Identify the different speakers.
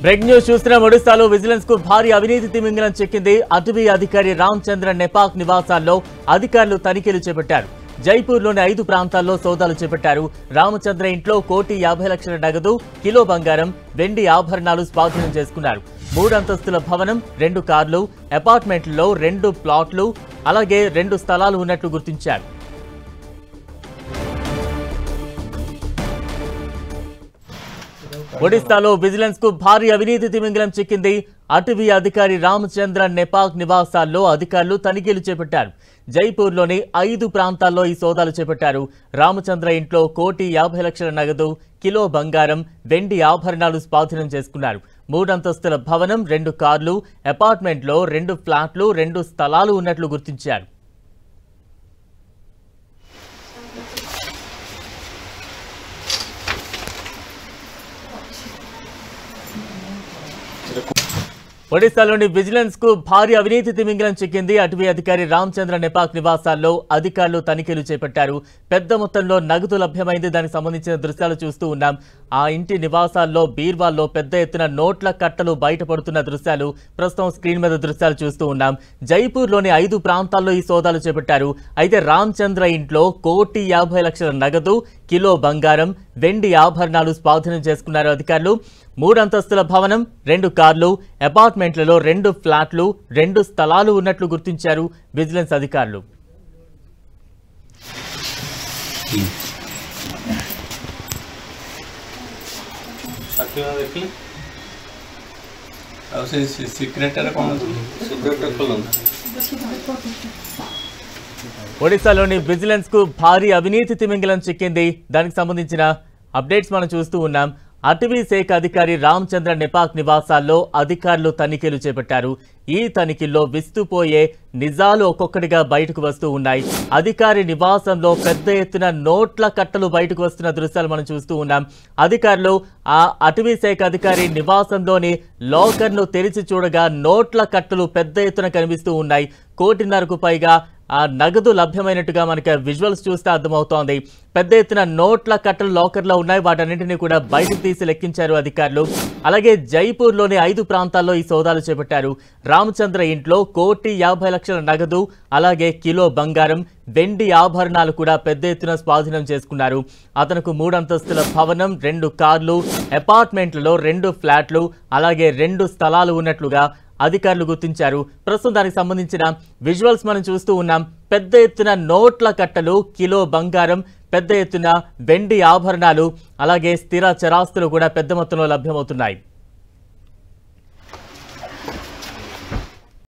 Speaker 1: Break news చూస్తున్న ఒడిశాలో vigilance కు భారీ అవినీతి తిమింగలం చిక్కింది. అటవీ అధికారి రామచంద్ర నెపాక్ నివాసాల్లో అధికారులు తనిఖీలు చేపట్టారు. జైపూర్లోని 5 ప్రాంతాల్లో సోదాలు చేపట్టారు. రామచంద్ర ఇంట్లో 1,50,00,000 నగదు, కిలో బంగారం, వెండి ఆభరణాలు స్వాధీనం చేసుకున్నారు. 3 అంతస్తుల భవనం, 2 కార్లు, అపార్ట్మెంట్లలో 2 ప్లాట్లు, అలాగే 2 స్థలాలు ఉన్నట్లు గుర్తించారు. ఒడిశాలో విజిలెన్స్ కు భారీ అవినీతి తిమింగలం చిక్కింది. అటవీ అధికారి రామచంద్ర నెపాక్ నివాసాల్లో అధికారులు తనిఖీలు చేపట్టారు. జైపూర్లోని 5 ప్రాంతాల్లో ఈ సోదాలు చేపట్టారు. రామచంద్ర ఇంట్లో 1,50,00,000 నగదు, కిలో బంగారం, వెండి ఆభరణాలు స్వాధీనం చేసుకున్నారు. 3 అంతస్తుల భవనం, 2 కార్లు, అపార్ట్మెంట్లో 2 ఫ్లాట్లు, 2 స్థలాలు ఉన్నట్లు గుర్తించారు. ఒడిశాలోని విజిలెన్స్ కు భారీ అవినీతి తిమింగలం చిక్కింది. అటవీ అధికారి రామచంద్ర నెపాక్ నివాసాల్లో అధికారులు తనిఖీలు చేపట్టారు. పెద్ద మొత్తంలో నగదు లభ్యమైంది. దానికి సంబంధించిన దృశ్యాలు చూస్తూ ఉన్నాం. ఆ ఇంటి నివాసాల్లో బీర్వాల్లో పెద్ద ఎత్తున నోట్ల కట్టలు బయటపడుతున్న దృశ్యాలు ప్రస్తుతం స్క్రీన్ మీద దృశ్యాలు చూస్తూ ఉన్నాం. జైపూర్లోని 5 ప్రాంతాల్లో ఈ సోదాలు చేపట్టారు. అయితే రామచంద్ర ఇంట్లో 1,50,00,000 నగదు, కిలో బంగారం, వెండి ఆభరణాలు స్వాధీనం చేసుకున్నారు అధికారులు. 3 అంతస్తుల భవనం, 2 కార్లు, అపార్ట్మెంట్లలో 2 ఫ్లాట్లు, 2 స్థలాలు ఉన్నట్లు గుర్తించారు విజిలెన్స్ అధికారులు. ఒడిశాలోని విజిలెన్స్ కు భారీ అవినీతి తిమింగలం చిక్కింది. దానికి సంబంధించిన అప్డేట్స్ మనం చూస్తూ ఉన్నాం. అటవీ శాఖ అధికారి రామచంద్ర నెపాక్ నివాసాల్లో అధికారులు తనిఖీలు చేపట్టారు. ఈ తనిఖీల్లో విస్తుపోయే నిజాలు ఒక్కొక్కటిగా బయటకు వస్తూ ఉన్నాయి. అధికారి నివాసంలో పెద్ద ఎత్తున నోట్ల కట్టలు బయటకు వస్తున్న దృశ్యాలు మనం చూస్తూ ఉన్నాం. అధికారులు ఆ అటవీ శాఖ అధికారి నివాసంలోని లాకర్ను తెరిచి చూడగా నోట్ల కట్టలు పెద్ద ఎత్తున కనిపిస్తూ ఉన్నాయి. 1,50,00,000కు పైగా ఆ నగదు లభ్యమైనట్టుగా మనకి విజువల్స్ చూస్తే అర్థమవుతోంది. పెద్ద ఎత్తున నోట్ల కట్టలు లాకర్లో ఉన్నాయి. వాటన్నింటినీ కూడా బయటకు తీసి లెక్కించారు అధికారులు. అలాగే జైపూర్లోని 5 ప్రాంతాల్లో ఈ సోదాలు చేపట్టారు. రామచంద్ర ఇంట్లో 1,50,00,000 నగదు, అలాగే కిలో బంగారం, వెండి ఆభరణాలు కూడా పెద్ద ఎత్తున స్వాధీనం చేసుకున్నారు. అతనికి 3 అంతస్తుల భవనం, 2 కార్లు, అపార్ట్మెంట్లలో 2 ఫ్లాట్లు, అలాగే 2 స్థలాలు ఉన్నట్లుగా అధికారులు గుర్తించారు. ప్రస్తుతం దానికి సంబంధించిన విజువల్స్ మనం చూస్తూ ఉన్నాం. పెద్ద ఎత్తున నోట్ల కట్టలు, కిలో బంగారం, పెద్ద ఎత్తున వెండి ఆభరణాలు, అలాగే స్థిర చరాస్తులు కూడా పెద్ద మొత్తంలో లభ్యమవుతున్నాయి.